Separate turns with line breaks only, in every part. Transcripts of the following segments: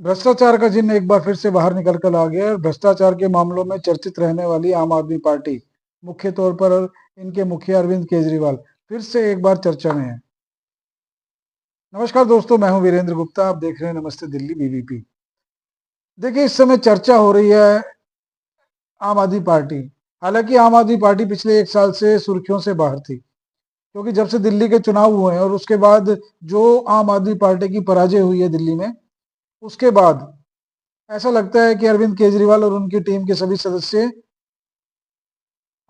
भ्रष्टाचार का जिन्न एक बार फिर से बाहर निकल कर आ गया है। भ्रष्टाचार के मामलों में चर्चित रहने वाली आम आदमी पार्टी, मुख्य तौर पर इनके मुखिया अरविंद केजरीवाल, फिर से एक बार चर्चा में है। नमस्कार दोस्तों, मैं हूं वीरेंद्र गुप्ता। आप देख रहे हैं नमस्ते दिल्ली बीबीपी। देखिए, इस समय चर्चा हो रही है आम आदमी पार्टी। हालांकि आम आदमी पार्टी पिछले एक साल से सुर्खियों से बाहर थी, क्योंकि जब से दिल्ली के चुनाव हुए हैं और उसके बाद जो आम आदमी पार्टी की पराजय हुई है दिल्ली में, उसके बाद ऐसा लगता है कि अरविंद केजरीवाल और उनकी टीम के सभी सदस्य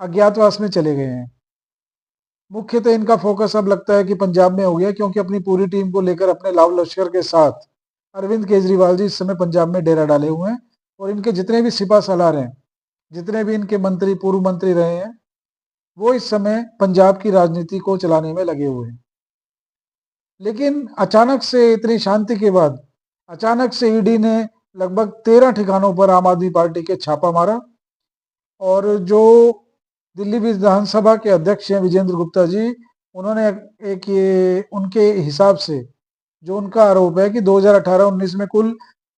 अज्ञातवास में चले गए हैं। मुख्यतः इनका फोकस अब लगता है कि पंजाब में हो गया, क्योंकि अपनी पूरी टीम को लेकर अपने लाव लश्कर के साथ अरविंद केजरीवाल जी इस समय पंजाब में डेरा डाले हुए हैं। और इनके जितने भी सिपा सालार हैं, जितने भी इनके मंत्री, पूर्व मंत्री रहे हैं, वो इस समय पंजाब की राजनीति को चलाने में लगे हुए हैं। लेकिन अचानक से, इतनी शांति के बाद, अचानक से ईडी ने लगभग 13 ठिकानों पर आम आदमी पार्टी के छापा मारा। और जो दिल्ली विधानसभा के अध्यक्ष हैं विजेंद्र गुप्ता जी, उन्होंने एक ये उनके हिसाब से जो उनका आरोप है कि 2018-19 में कुल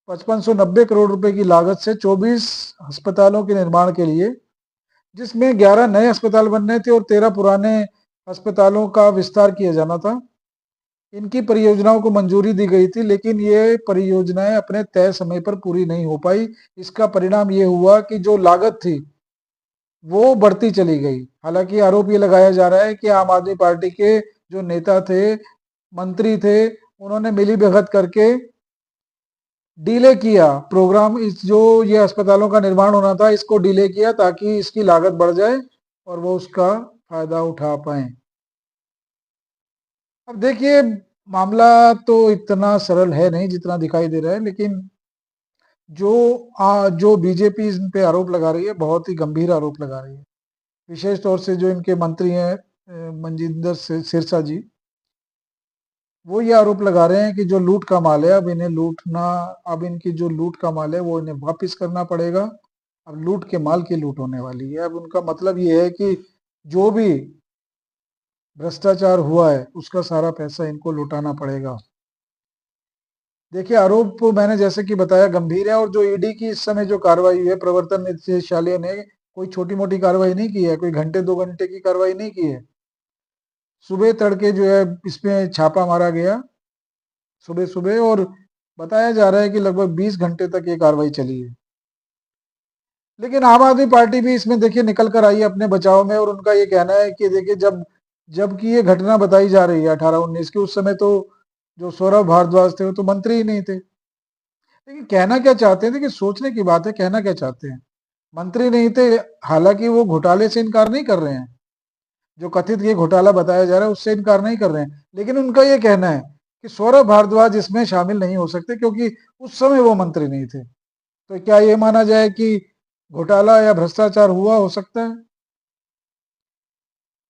5590 करोड़ रुपए की लागत से 24 अस्पतालों के निर्माण के लिए, जिसमें 11 नए अस्पताल बनने थे और 13 पुराने अस्पतालों का विस्तार किया जाना था, इनकी परियोजनाओं को मंजूरी दी गई थी। लेकिन ये परियोजनाएं अपने तय समय पर पूरी नहीं हो पाई। इसका परिणाम ये हुआ कि जो लागत थी वो बढ़ती चली गई। हालांकि आरोप ये लगाया जा रहा है कि आम आदमी पार्टी के जो नेता थे, मंत्री थे, उन्होंने मिलीभगत करके डिले किया प्रोग्राम। इस जो ये अस्पतालों का निर्माण होना था, इसको डिले किया ताकि इसकी लागत बढ़ जाए और वो उसका फायदा उठा पाए। अब देखिए, मामला तो इतना सरल है नहीं जितना दिखाई दे रहा है। लेकिन जो बीजेपी इन पे आरोप लगा रही है, बहुत ही गंभीर आरोप लगा रही है। विशेष तौर से जो इनके मंत्री हैं मनजिंदर सिरसा जी, वो ये आरोप लगा रहे हैं कि जो लूट का माल है, अब इन्हें लूटना, अब इनकी जो लूट का माल है वो इन्हें वापस करना पड़ेगा। अब लूट के माल की लूट होने वाली है। अब उनका मतलब ये है कि जो भी भ्रष्टाचार हुआ है उसका सारा पैसा इनको लौटाना पड़ेगा। देखिए, आरोप मैंने जैसे कि बताया गंभीर है। और जो ईडी की इस समय जो कार्रवाई हुई है, प्रवर्तन निदेशालय ने कोई छोटी मोटी कार्रवाई नहीं की है, कोई घंटे 2 घंटे की कार्रवाई नहीं की है। सुबह तड़के जो है इसमें छापा मारा गया, सुबह सुबह। और बताया जा रहा है कि लगभग 20 घंटे तक ये कार्रवाई चली है। लेकिन आम आदमी पार्टी भी इसमें देखिए निकल कर आई है अपने बचाव में। और उनका ये कहना है कि देखिए, जबकि ये घटना बताई जा रही है 18-19 की, उस समय तो जो सौरभ भारद्वाज थे वो तो मंत्री ही नहीं थे। लेकिन कहना क्या चाहते हैं, देखिए सोचने की बात है, कहना क्या चाहते हैं। मंत्री नहीं थे, हालांकि वो घोटाले से इनकार नहीं कर रहे हैं। जो कथित ये घोटाला बताया जा रहा है उससे इनकार नहीं कर रहे हैं। लेकिन उनका ये कहना है कि सौरभ भारद्वाज इसमें शामिल नहीं हो सकते, क्योंकि उस समय वो मंत्री नहीं थे। तो क्या ये माना जाए कि घोटाला या भ्रष्टाचार हुआ हो सकता है?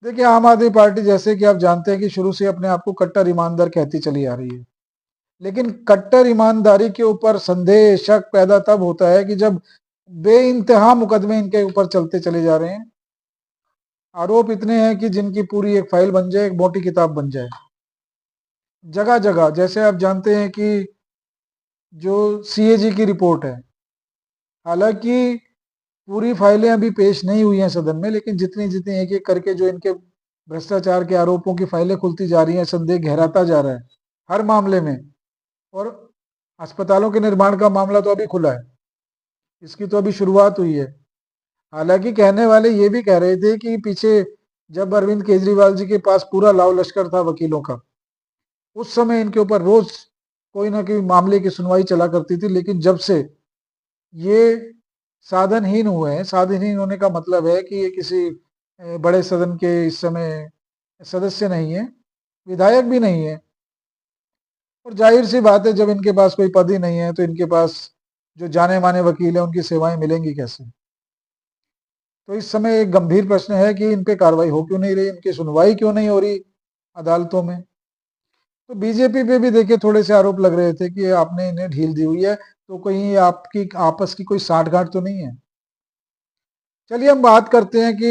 देखिए, आम आदमी पार्टी, जैसे कि आप जानते हैं कि शुरू से अपने आप को कट्टर ईमानदार कहती चली आ रही है। लेकिन कट्टर ईमानदारी के ऊपर संदेह, शक पैदा तब होता है कि जब बेइंतहा मुकदमे इनके ऊपर चलते चले जा रहे हैं। आरोप इतने हैं कि जिनकी पूरी एक फाइल बन जाए, एक मोटी किताब बन जाए। जगह जगह, जैसे आप जानते हैं कि जो सीएजी की रिपोर्ट है, हालांकि पूरी फाइलें अभी पेश नहीं हुई हैं सदन में, लेकिन जितनी जितनी एक एक करके जो इनके भ्रष्टाचार के आरोपों की फाइलें खुलती जा रही हैं, संदेह गहराता जा रहा है हर मामले में। और अस्पतालों के निर्माण का मामला तो अभी खुला है, इसकी तो अभी शुरुआत हुई है। हालांकि कहने वाले ये भी कह रहे थे कि पीछे जब अरविंद केजरीवाल जी के पास पूरा लाव लश्कर था वकीलों का, उस समय इनके ऊपर रोज कोई ना कोई मामले की सुनवाई चला करती थी। लेकिन जब से ये साधनहीन हुए हैं, साधनहीन होने का मतलब है कि ये किसी बड़े सदन के इस समय सदस्य नहीं है, विधायक भी नहीं है। और जाहिर सी बात है, जब इनके पास कोई पद ही नहीं है तो इनके पास जो जाने माने वकील है उनकी सेवाएं मिलेंगी कैसे? तो इस समय एक गंभीर प्रश्न है कि इन पे कार्रवाई हो क्यों नहीं रही, इनकी सुनवाई क्यों नहीं हो रही अदालतों में। तो बीजेपी पे भी देखिए थोड़े से आरोप लग रहे थे कि आपने इन्हें ढील दी हुई है, तो कहीं आपकी आपस की कोई साठगांठ तो नहीं है। चलिए हम बात करते हैं कि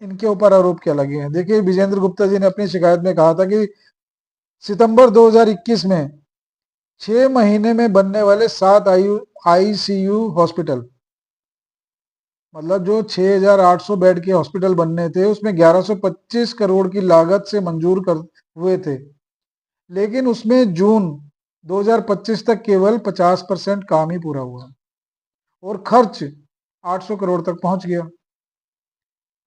इनके ऊपर आरोप क्या लगे हैं। देखिए, विजेंद्र गुप्ता जी ने अपनी शिकायत में कहा था कि सितंबर 2021 में 6 महीने में बनने वाले 7 आईसीयू हॉस्पिटल, मतलब जो 6,800 बेड के हॉस्पिटल बनने थे उसमें 1125 करोड़ की लागत से मंजूर कर हुए थे, लेकिन उसमें जून 2025 तक केवल 50% काम ही पूरा हुआ और खर्च 800 करोड़ तक पहुंच गया।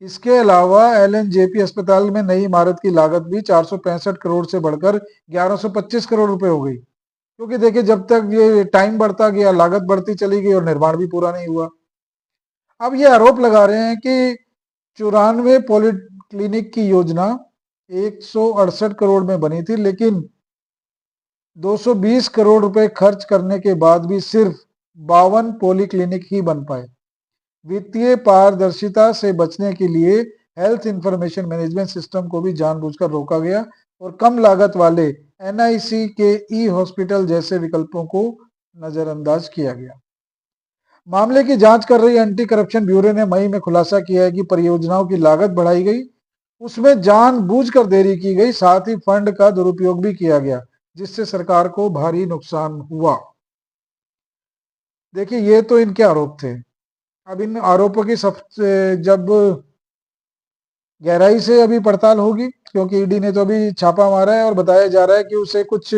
इसके अलावा एलएनजेपी अस्पताल में नई इमारत की लागत भी 465 करोड़ से बढ़कर 1125 करोड़ रुपए हो गई, क्योंकि देखिए जब तक ये टाइम बढ़ता गया लागत बढ़ती चली गई और निर्माण भी पूरा नहीं हुआ। अब ये आरोप लगा रहे हैं कि 94 पॉलिक्लिनिक की योजना 168 करोड़ में बनी थी, लेकिन 220 करोड़ रुपए खर्च करने के बाद भी सिर्फ 52 पॉलिक्लिनिक ही बन पाए। वित्तीय पारदर्शिता से बचने के लिए हेल्थ इंफॉर्मेशन मैनेजमेंट सिस्टम को भी जानबूझकर रोका गया और कम लागत वाले एनआईसी के ई हॉस्पिटल जैसे विकल्पों को नजरअंदाज किया गया। मामले की जांच कर रही एंटी करप्शन ब्यूरो ने मई में खुलासा किया है कि परियोजनाओं की लागत बढ़ाई गई, उसमें जानबूझकर देरी की गई, साथ ही फंड का दुरुपयोग भी किया गया, जिससे सरकार को भारी नुकसान हुआ। देखिए ये तो इनके आरोप थे। अब इन आरोपों की सबसे जब गहराई से अभी पड़ताल होगी, क्योंकि ईडी ने तो अभी छापा मारा है और बताया जा रहा है कि उसे कुछ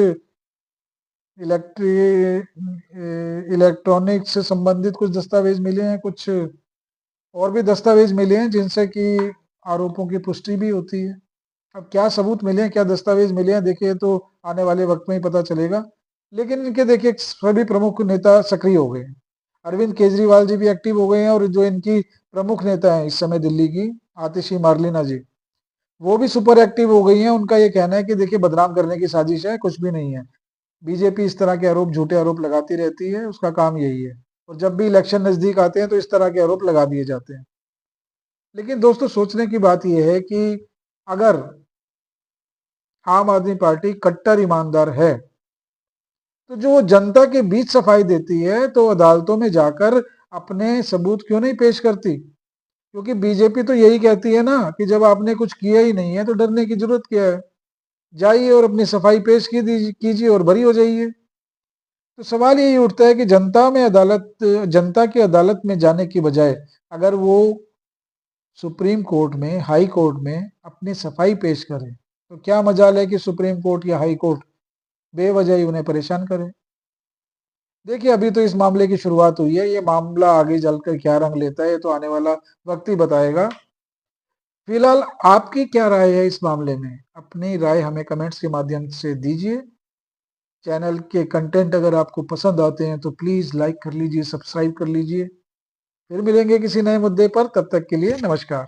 इलेक्ट्रॉनिक से संबंधित कुछ दस्तावेज मिले हैं, कुछ और भी दस्तावेज मिले हैं जिनसे कि आरोपों की पुष्टि भी होती है। अब क्या सबूत मिले हैं, क्या दस्तावेज मिले हैं, देखिए तो आने वाले वक्त में ही पता चलेगा। लेकिन इनके देखिए सभी प्रमुख नेता सक्रिय हो गए हैं। अरविंद केजरीवाल जी भी एक्टिव हो गए हैं और जो इनकी प्रमुख नेता हैं इस समय दिल्ली की, आतिशी मार्लिना जी, वो भी सुपर एक्टिव हो गई हैं। उनका ये कहना है कि देखिए बदनाम करने की साजिश है, कुछ भी नहीं है। बीजेपी इस तरह के आरोप, झूठे आरोप लगाती रहती है, उसका काम यही है। और जब भी इलेक्शन नजदीक आते हैं तो इस तरह के आरोप लगा दिए जाते हैं। लेकिन दोस्तों सोचने की बात यह है कि अगर आम आदमी पार्टी कट्टर ईमानदार है तो जो वो जनता के बीच सफाई देती है तो अदालतों में जाकर अपने सबूत क्यों नहीं पेश करती? क्योंकि बीजेपी तो यही कहती है ना कि जब आपने कुछ किया ही नहीं है तो डरने की जरूरत क्या है, जाइए और अपनी सफाई पेश कीजिए और बरी हो जाइए। तो सवाल यही उठता है कि जनता की अदालत में जाने की बजाय अगर वो सुप्रीम कोर्ट में, हाई कोर्ट में अपनी सफाई पेश करे तो क्या मजाल है कि सुप्रीम कोर्ट या हाई कोर्ट बेवजह ही उन्हें परेशान करे। देखिए अभी तो इस मामले की शुरुआत हुई है, ये मामला आगे चलकर क्या रंग लेता है ये तो आने वाला वक्त ही बताएगा। फिलहाल आपकी क्या राय है इस मामले में? अपनी राय हमें कमेंट्स के माध्यम से दीजिए। चैनल के कंटेंट अगर आपको पसंद आते हैं तो प्लीज लाइक कर लीजिए, सब्सक्राइब कर लीजिए। फिर मिलेंगे किसी नए मुद्दे पर, तब तक के लिए नमस्कार।